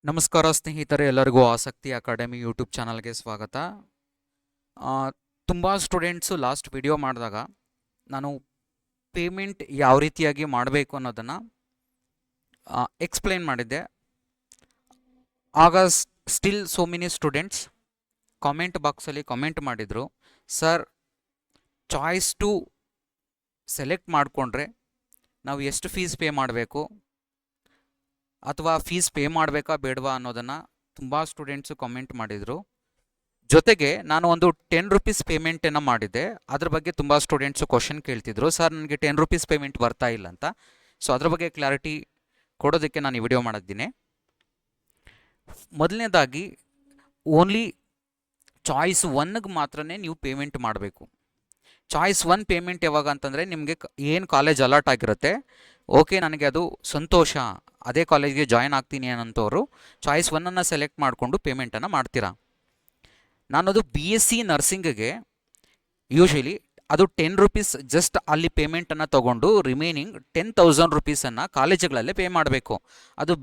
ನಮಸ್ಕಾರ ಸ್ನೇಹಿತರೆ, ಎಲ್ಲರಿಗೂ ಆಸಕ್ತಿ ಅಕಾಡೆಮಿ ಯೂಟ್ಯೂಬ್ ಚಾನಲ್ಗೆ ಸ್ವಾಗತ. ತುಂಬ ಸ್ಟೂಡೆಂಟ್ಸು ಲಾಸ್ಟ್ ವಿಡಿಯೋ ಮಾಡಿದಾಗ ನಾನು ಪೇಮೆಂಟ್ ಯಾವ ರೀತಿಯಾಗಿ ಮಾಡಬೇಕು ಅನ್ನೋದನ್ನು ಎಕ್ಸ್ಪ್ಲೇನ್ ಮಾಡಿದ್ದೆ. ಆಗ still so many students comment ಬಾಕ್ಸಲ್ಲಿ ಕಾಮೆಂಟ್ ಮಾಡಿದರು, ಸರ್ ಚಾಯ್ಸ್ ಟು ಸೆಲೆಕ್ಟ್ ಮಾಡಿಕೊಂಡ್ರೆ ನಾವು ಎಷ್ಟು ಫೀಸ್ ಪೇ ಮಾಡಬೇಕು ಅಥವಾ ಫೀಸ್ ಪೇ ಮಾಡಬೇಕಾ ಬೇಡವಾ ಅನ್ನೋದನ್ನು ತುಂಬ ಸ್ಟೂಡೆಂಟ್ಸು ಕಾಮೆಂಟ್ ಮಾಡಿದರು. ಜೊತೆಗೆ ನಾನು ಒಂದು ₹10 ಪೇಮೆಂಟನ್ನು ಮಾಡಿದ್ದೆ. ಅದ್ರ ಬಗ್ಗೆ ತುಂಬ ಸ್ಟೂಡೆಂಟ್ಸು ಕ್ವಶನ್ ಕೇಳ್ತಿದ್ರು, ಸರ್ ನನಗೆ ₹10 ಪೇಮೆಂಟ್ ಬರ್ತಾ ಇಲ್ಲ ಅಂತ. ಸೊ ಅದ್ರ ಬಗ್ಗೆ ಕ್ಲಾರಿಟಿ ಕೊಡೋದಕ್ಕೆ ನಾನು ಈ ವಿಡಿಯೋ ಮಾಡಿದ್ದೀನಿ. ಮೊದಲನೇದಾಗಿ ಓನ್ಲಿ ಚಾಯ್ಸ್ 1ಗೆ ಮಾತ್ರ ನೀವು ಪೇಮೆಂಟ್ ಮಾಡಬೇಕು. ಚಾಯ್ಸ್ 1 ಪೇಮೆಂಟ್ ಯಾವಾಗ ಅಂತಂದರೆ ನಿಮಗೆ ಏನು ಕಾಲೇಜ್ ಅಲಾಟ್ ಆಗಿರುತ್ತೆ, ಓಕೆ ನನಗೆ ಅದು ಸಂತೋಷ, ಅದೇ ಕಾಲೇಜ್ಗೆ ಜಾಯ್ನ್ ಆಗ್ತೀನಿ ಅನ್ನೋಂಥವ್ರು ಚಾಯ್ಸ್ 1ಅನ್ನು ಸೆಲೆಕ್ಟ್ ಮಾಡಿಕೊಂಡು ಪೇಮೆಂಟನ್ನು ಮಾಡ್ತೀರಾ. ನಾನದು BSc ನರ್ಸಿಂಗಿಗೆ ಯೂಶ್ವಲಿ ಅದು ₹10 ಜಸ್ಟ್ ಅಲ್ಲಿ ಪೇಮೆಂಟನ್ನು ತೊಗೊಂಡು ರಿಮೈನಿಂಗ್ ₹10,000 ಕಾಲೇಜುಗಳಲ್ಲೇ ಪೇ ಮಾಡಬೇಕು. ಅದು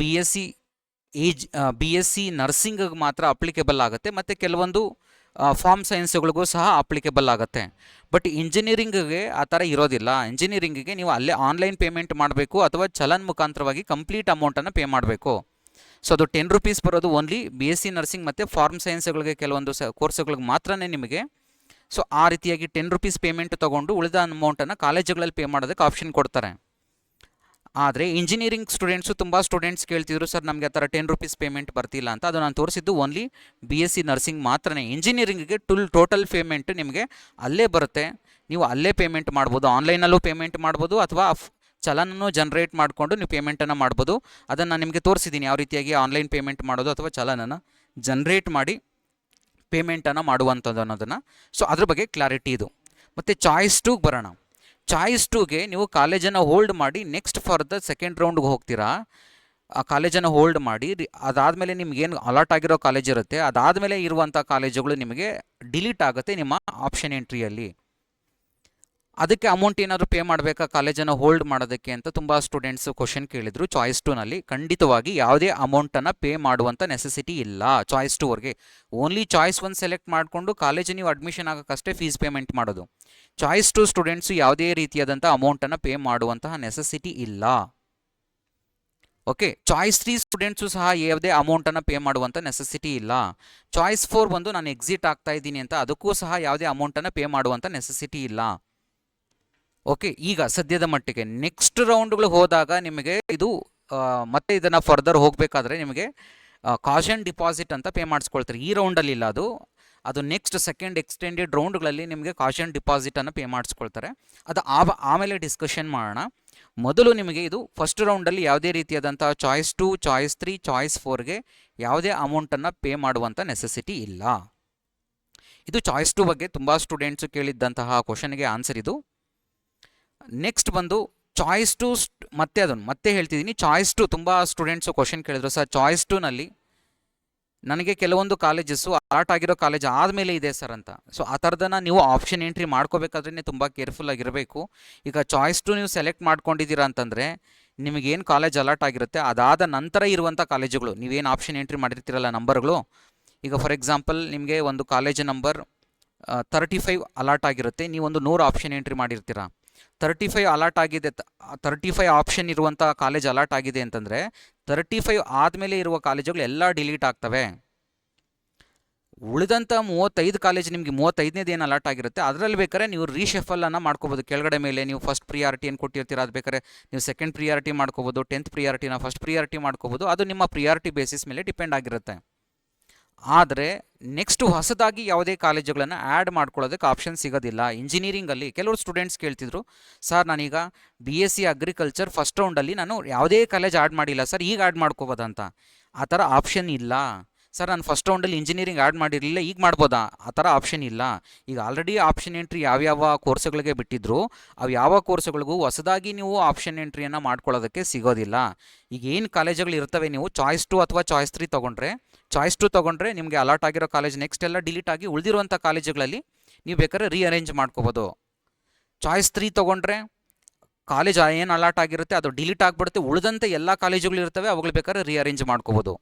BSc ನರ್ಸಿಂಗಿಗೆ ಮಾತ್ರ ಅಪ್ಲಿಕೇಬಲ್ ಆಗುತ್ತೆ, ಮತ್ತು ಕೆಲವೊಂದು ಫಾರ್ಮ್ ಸೈನ್ಸ್ಗಳಿಗೂ ಸಹ ಅಪ್ಲಿಕೇಬಲ್ ಆಗುತ್ತೆ. ಬಟ್ ಇಂಜಿನಿಯರಿಂಗಿಗೆ ಆ ಥರ ಇರೋದಿಲ್ಲ. ಇಂಜಿನಿಯರಿಂಗಿಗೆ ನೀವು ಅಲ್ಲೇ ಆನ್ಲೈನ್ ಪೇಮೆಂಟ್ ಮಾಡಬೇಕು ಅಥವಾ ಚಲನ್ ಮುಖಾಂತರವಾಗಿ ಕಂಪ್ಲೀಟ್ ಅಮೌಂಟನ್ನು ಪೇ ಮಾಡಬೇಕು. ಸೊ ಅದು ₹10 ಬರೋದು ಓನ್ಲಿ BSc ನರ್ಸಿಂಗ್ ಮತ್ತು ಫಾರ್ಮ್ ಸೈನ್ಸ್ಗಳಿಗೆ ಕೆಲವೊಂದು ಕೋರ್ಸ್ಗಳಿಗೆ ಮಾತ್ರ ನಿಮಗೆ. ಸೊ ಆ ರೀತಿಯಾಗಿ ₹10 ಪೇಮೆಂಟ್ ತೊಗೊಂಡು ಉಳಿದ ಅಮೌಂಟನ್ನು ಕಾಲೇಜುಗಳಲ್ಲಿ ಪೇ ಮಾಡೋದಕ್ಕೆ ಆಪ್ಷನ್ ಕೊಡ್ತಾರೆ. ಆದರೆ ಇಂಜಿನಿಯರಿಂಗ್ ಸ್ಟೂಡೆಂಟ್ಸು ತುಂಬ ಸ್ಟೂಡೆಂಟ್ಸ್ ಕೇಳ್ತಿದ್ರು, ಸರ್ ನಮಗೆ ಆ ಥರ ₹10 ಪೇಮೆಂಟ್ ಬರ್ತಿಲ್ಲ ಅಂತ. ಅದು ನಾನು ತೋರಿಸಿದ್ದು ಓನ್ಲಿ BSc ನರ್ಸಿಂಗ್ ಮಾತ್ರನೇ. ಇಂಜಿನಿಯರಿಂಗಿಗೆ ಟೋಟಲ್ ಪೇಮೆಂಟ್ ನಿಮಗೆ ಅಲ್ಲೇ ಬರುತ್ತೆ. ನೀವು ಅಲ್ಲೇ ಪೇಮೆಂಟ್ ಮಾಡ್ಬೋದು, ಆನ್ಲೈನಲ್ಲೂ ಪೇಮೆಂಟ್ ಮಾಡ್ಬೋದು ಅಥವಾ ಚಲನನ್ನು ಜನ್ರೇಟ್ ಮಾಡಿಕೊಂಡು ನೀವು ಪೇಮೆಂಟನ್ನು ಮಾಡ್ಬೋದು. ಅದನ್ನು ನಾನು ನಿಮಗೆ ತೋರಿಸಿದ್ದೀನಿ ಯಾವ ರೀತಿಯಾಗಿ ಆನ್ಲೈನ್ ಪೇಮೆಂಟ್ ಮಾಡೋದು ಅಥವಾ ಚಲನನ್ನು ಜನ್ರೇಟ್ ಮಾಡಿ ಪೇಮೆಂಟನ್ನು ಮಾಡುವಂಥದ್ದು ಅನ್ನೋದನ್ನು. ಸೊ ಅದ್ರ ಬಗ್ಗೆ ಕ್ಲಾರಿಟಿ ಇದು. ಮತ್ತು ಚಾಯ್ಸ್ 2ಗೆ ಬರೋಣ. ಚಾಯ್ಸ್ 2ಗೆ ನೀವು ಕಾಲೇಜನ್ನು ಹೋಲ್ಡ್ ಮಾಡಿ ನೆಕ್ಸ್ಟ್ ಫಾರ್ ದ ಸೆಕೆಂಡ್ ರೌಂಡ್ಗೆ ಹೋಗ್ತೀರಾ. ಆ ಕಾಲೇಜನ್ನು ಹೋಲ್ಡ್ ಮಾಡಿ ಅದಾದಮೇಲೆ ನಿಮಗೇನು ಅಲಾಟ್ ಆಗಿರೋ ಕಾಲೇಜ್ ಇರುತ್ತೆ, ಅದಾದಮೇಲೆ ಇರುವಂಥ ಕಾಲೇಜುಗಳು ನಿಮಗೆ ಡಿಲೀಟ್ ಆಗುತ್ತೆ ನಿಮ್ಮ ಆಪ್ಷನ್ ಎಂಟ್ರಿಯಲ್ಲಿ. ಅದಕ್ಕೆ ಅಮೌಂಟ್ ಏನಾದರೂ ಪೇ ಮಾಡಬೇಕಾ ಕಾಲೇಜನ್ನು ಹೋಲ್ಡ್ ಮಾಡೋದಕ್ಕೆ ಅಂತ ತುಂಬ ಸ್ಟೂಡೆಂಟ್ಸು ಕ್ವಶನ್ ಕೇಳಿದರು. ಚಾಯ್ಸ್ 2ನಲ್ಲಿ ಖಂಡಿತವಾಗಿ ಯಾವುದೇ ಅಮೌಂಟನ್ನು ಪೇ ಮಾಡುವಂಥ ನೆಸೆಸಿಟಿ ಇಲ್ಲ ಚಾಯ್ಸ್ 2ವರೆಗೆ. ಓನ್ಲಿ ಚಾಯ್ಸ್ 1 ಸೆಲೆಕ್ಟ್ ಮಾಡಿಕೊಂಡು ಕಾಲೇಜು ನೀವು ಅಡ್ಮಿಷನ್ ಆಗೋಕ್ಕಷ್ಟೇ ಫೀಸ್ ಪೇಮೆಂಟ್ ಮಾಡೋದು. ಚಾಯ್ಸ್ 2 ಸ್ಟೂಡೆಂಟ್ಸು ಯಾವುದೇ ರೀತಿಯಾದಂಥ ಅಮೌಂಟನ್ನು ಪೇ ಮಾಡುವಂತಹ ನೆಸೆಸಿಟಿ ಇಲ್ಲ. ಓಕೆ, ಚಾಯ್ಸ್ 3 ಸ್ಟೂಡೆಂಟ್ಸು ಸಹ ಯಾವುದೇ ಅಮೌಂಟನ್ನು ಪೇ ಮಾಡುವಂಥ ನೆಸೆಸಿಟಿ ಇಲ್ಲ. ಚಾಯ್ಸ್ 4 ಬಂದು ನಾನು ಎಕ್ಸಿಟ್ ಆಗ್ತಾ ಇದ್ದೀನಿ ಅಂತ, ಅದಕ್ಕೂ ಸಹ ಯಾವುದೇ ಅಮೌಂಟನ್ನು ಪೇ ಮಾಡುವಂಥ ನೆಸೆಸಿಟಿ ಇಲ್ಲ. ಓಕೆ, ಈಗ ಸದ್ಯದ ಮಟ್ಟಿಗೆ ನೆಕ್ಸ್ಟ್ ರೌಂಡ್ಗಳು ಹೋದಾಗ ನಿಮಗೆ ಇದು ಮತ್ತೆ ಇದನ್ನು ಫರ್ದರ್ ಹೋಗಬೇಕಾದ್ರೆ ನಿಮಗೆ ಕಾಷನ್ ಡಿಪಾಸಿಟ್ ಅಂತ ಪೇ ಮಾಡಿಸ್ಕೊಳ್ತಾರೆ. ಈ ರೌಂಡಲ್ಲಿ ಇಲ್ಲ, ಅದು ನೆಕ್ಸ್ಟ್ ಸೆಕೆಂಡ್ ಎಕ್ಸ್ಟೆಂಡೆಡ್ ರೌಂಡ್ಗಳಲ್ಲಿ ನಿಮಗೆ ಕಾಷನ್ ಡಿಪಾಸಿಟನ್ನು ಪೇ ಮಾಡಿಸ್ಕೊಳ್ತಾರೆ. ಅದು ಆಮೇಲೆ ಡಿಸ್ಕಷನ್ ಮಾಡೋಣ. ಮೊದಲು ನಿಮಗೆ ಇದು ಫಸ್ಟ್ ರೌಂಡಲ್ಲಿ ಯಾವುದೇ ರೀತಿಯಾದಂಥ ಚಾಯ್ಸ್ 2, ಚಾಯ್ಸ್ 3, ಚಾಯ್ಸ್ 4ಗೆ ಯಾವುದೇ ಅಮೌಂಟನ್ನು ಪೇ ಮಾಡುವಂಥ ನೆಸೆಸಿಟಿ ಇಲ್ಲ. ಇದು ಚಾಯ್ಸ್ 2 ಬಗ್ಗೆ ತುಂಬ ಸ್ಟೂಡೆಂಟ್ಸು ಕೇಳಿದ್ದಂತಹ ಕ್ವಶನ್ಗೆ ಆನ್ಸರ್ ಇದು. ನೆಕ್ಸ್ಟ್ ಬಂದು ಚಾಯ್ಸ್ 2 ಮತ್ತೆ ಹೇಳ್ತಿದ್ದೀನಿ. ಚಾಯ್ಸ್ 2 ತುಂಬ ಸ್ಟೂಡೆಂಟ್ಸು ಕ್ವಶನ್ ಕೇಳಿದ್ರು, ಸರ್ ಚಾಯ್ಸ್ 2ನಲ್ಲಿ ನನಗೆ ಕೆಲವೊಂದು ಕಾಲೇಜಸ್ಸು ಅಲಾಟ್ ಆಗಿರೋ ಕಾಲೇಜ್ ಆದಮೇಲೆ ಇದೆ ಸರ್ ಅಂತ. ಸೊ ಆ ಥರದನ್ನು ನೀವು ಆಪ್ಷನ್ ಎಂಟ್ರಿ ಮಾಡ್ಕೋಬೇಕಾದ್ರೆ ತುಂಬ ಕೇರ್ಫುಲ್ ಆಗಿರಬೇಕು. ಈಗ ಚಾಯ್ಸ್ 2 ನೀವು ಸೆಲೆಕ್ಟ್ ಮಾಡ್ಕೊಂಡಿದ್ದೀರಾ ಅಂತಂದರೆ ನಿಮಗೇನು ಕಾಲೇಜ್ ಅಲಾಟ್ ಆಗಿರುತ್ತೆ ಅದಾದ ನಂತರ ಇರುವಂಥ ಕಾಲೇಜುಗಳು ನೀವೇನು ಆಪ್ಷನ್ ಎಂಟ್ರಿ ಮಾಡಿರ್ತೀರಲ್ಲ ನಂಬರ್ಗಳು. ಈಗ ಫಾರ್ ಎಕ್ಸಾಂಪಲ್ ನಿಮಗೆ ಒಂದು ಕಾಲೇಜ್ ನಂಬರ್ 35 ಅಲಾಟ್ ಆಗಿರುತ್ತೆ, ನೀವೊಂದು 100 ಆಪ್ಷನ್ ಎಂಟ್ರಿ ಮಾಡಿರ್ತೀರಾ. 35 ಅಲಾಟ್ ಆಗಿದೆ, 35 ಆಪ್ಷನ್ ಇರುವಂಥ ಕಾಲೇಜ್ ಅಲಾಟ್ ಆಗಿದೆ ಅಂತಂದರೆ 35 ಆದಮೇಲೆ ಇರುವ ಕಾಲೇಜುಗಳು ಎಲ್ಲ ಡಿಲೀಟ್ ಆಗ್ತವೆ. ಉಳಿದಂಥ 35 ಕಾಲೇಜ್ ನಿಮಗೆ 35ನೇದು ಏನು ಅಲಾಟ್ ಆಗಿರುತ್ತೆ ಅದರಲ್ಲಿ ಬೇಕಾದ್ರೆ ನೀವು ರೀಶಫಲನ್ನು ಮಾಡ್ಕೋಬೋದು. ಕೆಳಗಡೆ ಮೇಲೆ ನೀವು ಫಸ್ಟ್ ಪ್ರಿಯಾರಿಟಿಯನ್ನು ಕೊಟ್ಟಿರ್ತೀರ, ಅದು ಬೇಕಾದ್ರೆ ನೀವು ಸೆಕೆಂಡ್ ಪ್ರಿಯಾರಿಟಿ ಮಾಡ್ಕೋಬೋದು, 10th ಪ್ರಿಯಾರಿಟಿನ ಫಸ್ಟ್ ಪ್ರಿಯಾರಿಟಿ ಮಾಡ್ಕೋಬೋದು. ಅದು ನಿಮ್ಮ ಪ್ರಿಯಾರಿಟಿ ಬೇಸಿಸ್ ಮೇಲೆ ಡಿಪೆಂಡ್ ಆಗಿರುತ್ತೆ. ಆದರೆ ನೆಕ್ಸ್ಟ್ ಹೊಸದಾಗಿ ಯಾವುದೇ ಕಾಲೇಜುಗಳನ್ನು ಆ್ಯಡ್ ಮಾಡ್ಕೊಳ್ಳೋದಕ್ಕೆ ಆಪ್ಷನ್ ಸಿಗೋದಿಲ್ಲ. ಇಂಜಿನಿಯರಿಂಗಲ್ಲಿ ಕೆಲವರು ಸ್ಟೂಡೆಂಟ್ಸ್ ಕೇಳ್ತಿದ್ರು, ಸರ್ ನಾನೀಗ BSc ಅಗ್ರಿಕಲ್ಚರ್ ಫಸ್ಟ್ ರೌಂಡಲ್ಲಿ ನಾನು ಯಾವುದೇ ಕಾಲೇಜ್ ಆ್ಯಡ್ ಮಾಡಿಲ್ಲ ಸರ್, ಈಗ ಆ್ಯಡ್ ಮಾಡ್ಕೋಬೋದಂತ. ಆ ಥರ ಆಪ್ಷನ್ ಇಲ್ಲ. ಸರ್ ನಾನು ಫಸ್ಟ್ ರೌಂಡಲ್ಲಿ ಇಂಜಿನಿಯರಿಂಗ್ ಆ್ಯಡ್ ಮಾಡಿರಲಿಲ್ಲ, ಈಗ ಮಾಡ್ಬೋದಾ? ಆ ಥರ ಆಪ್ಷನ್ ಇಲ್ಲ. ಈಗ ಆಲ್ರೆಡಿ ಆಪ್ಷನ್ ಎಂಟ್ರಿ ಯಾವ್ಯಾವ ಕೋರ್ಸ್ಗಳಿಗೆ ಬಿಟ್ಟಿದ್ರು ಅವು ಯಾವ ಕೋರ್ಸ್ಗಳಿಗೂ ಹೊಸದಾಗಿ ನೀವು ಆಪ್ಷನ್ ಎಂಟ್ರಿಯನ್ನು ಮಾಡ್ಕೊಳ್ಳೋದಕ್ಕೆ ಸಿಗೋದಿಲ್ಲ. ಈಗ ಏನು ಕಾಲೇಜುಗಳು ಇರ್ತವೆ, ನೀವು ಚಾಯ್ಸ್ 2 ಅಥವಾ ಚಾಯ್ಸ್ 3 ತೊಗೊಂಡ್ರೆ ನಿಮಗೆ ಅಲಾಟ್ ಆಗಿರೋ ಕಾಲೇಜ್ ನೆಕ್ಸ್ಟ್ ಎಲ್ಲ ಡಿಲೀಟ್ ಆಗಿ ಉಳಿದಿರುವಂಥ ಕಾಲೇಜುಗಳಲ್ಲಿ ನೀವು ಬೇಕಾದ್ರೆ ರೀಅರೇಂಜ್ ಮಾಡ್ಕೋಬೋದು. ಚಾಯ್ಸ್ 3 ತೊಗೊಂಡ್ರೆ ಕಾಲೇಜ್ ಏನು ಅಲಾಟ್ ಆಗಿರುತ್ತೆ ಅದು ಡಿಲೀಟ್ ಆಗಿಬಿಡುತ್ತೆ, ಉಳಿದಂತೆ ಎಲ್ಲ ಕಾಲೇಜುಗಳು ಇರ್ತವೆ ಅವುಗಳು ಬೇಕಾದ್ರೆ ರೀಅರೇಂಜ್ ಮಾಡ್ಕೋಬೋದು.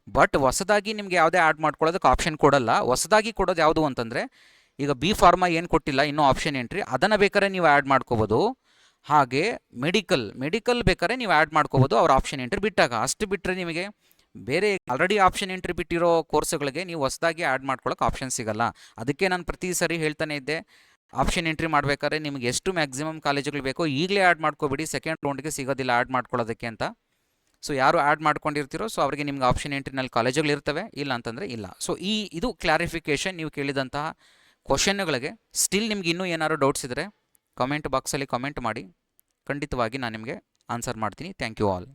ಬಟ್ ಹೊಸದಾಗಿ ನಿಮಗೆ ಯಾವುದೇ ಆ್ಯಡ್ ಮಾಡ್ಕೊಳ್ಳೋದಕ್ಕೆ ಆಪ್ಷನ್ ಕೊಡಲ್ಲ. ಹೊಸದಾಗಿ ಕೊಡೋದು ಯಾವುದು ಅಂತಂದರೆ, ಈಗ ಬಿ ಫಾರ್ಮಾ ಏನು ಕೊಟ್ಟಿಲ್ಲ ಇನ್ನೂ ಆಪ್ಷನ್ ಎಂಟ್ರಿ, ಅದನ್ನು ಬೇಕಾದ್ರೆ ನೀವು ಆ್ಯಡ್ ಮಾಡ್ಕೋಬೋದು. ಹಾಗೆ ಮೆಡಿಕಲ್ ಬೇಕಾದ್ರೆ ನೀವು ಆ್ಯಡ್ ಮಾಡ್ಕೋಬೋದು ಅವ್ರ ಆಪ್ಷನ್ ಎಂಟ್ರಿ ಬಿಟ್ಟಾಗ. ಅಷ್ಟು ಬಿಟ್ಟರೆ ನಿಮಗೆ ಬೇರೆ ಆಲ್ರೆಡಿ ಆಪ್ಷನ್ ಎಂಟ್ರಿ ಬಿಟ್ಟಿರೋ ಕೋರ್ಸ್ಗಳಿಗೆ ನೀವು ಹೊಸದಾಗಿ ಆ್ಯಡ್ ಮಾಡ್ಕೊಳ್ಳೋಕೆ ಆಪ್ಷನ್ ಸಿಗಲ್ಲ. ಅದಕ್ಕೆ ನಾನು ಪ್ರತಿ ಸರಿ ಹೇಳ್ತಾನೆ ಇದ್ದೆ, ಆಪ್ಷನ್ ಎಂಟ್ರಿ ಮಾಡಬೇಕಾದ್ರೆ ನಿಮಗೆ ಎಷ್ಟು ಮ್ಯಾಕ್ಸಿಮಮ್ ಕಾಲೇಜುಗಳು ಬೇಕೋ ಈಗಲೇ ಆ್ಯಡ್ ಮಾಡ್ಕೋಬೇಡಿ, ಸೆಕೆಂಡ್ ರೌಂಡ್ಗೆ ಸಿಗೋದಿಲ್ಲ ಆ್ಯಡ್ ಮಾಡ್ಕೊಳ್ಳೋದಕ್ಕೆ ಅಂತ. ಸೊ ಯಾರು ಆ್ಯಡ್ ಮಾಡ್ಕೊಂಡಿರ್ತೀರೋ ಸೊ ಅವರಿಗೆ ನಿಮ್ಗೆ ಆಪ್ಷನ್ ಎಂಟ್ರಿನಲ್ಲಿ ಕಾಲೇಜುಗಳು ಇರ್ತವೆ, ಇಲ್ಲ ಅಂತಂದರೆ ಇಲ್ಲ. ಸೊ ಇದು ಕ್ಲಾರಿಫಿಕೇಷನ್ ನೀವು ಕೇಳಿದಂತಹ ಕ್ವಶನ್ಗಳಿಗೆ. ಸ್ಟಿಲ್ ನಿಮ್ಗೆ ಇನ್ನೂ ಏನಾದ್ರು ಡೌಟ್ಸ್ ಇದ್ದರೆ ಕಮೆಂಟ್ ಬಾಕ್ಸಲ್ಲಿ ಕಮೆಂಟ್ ಮಾಡಿ, ಖಂಡಿತವಾಗಿ ನಾನು ನಿಮಗೆ ಆನ್ಸರ್ ಮಾಡ್ತೀನಿ. Thank you all.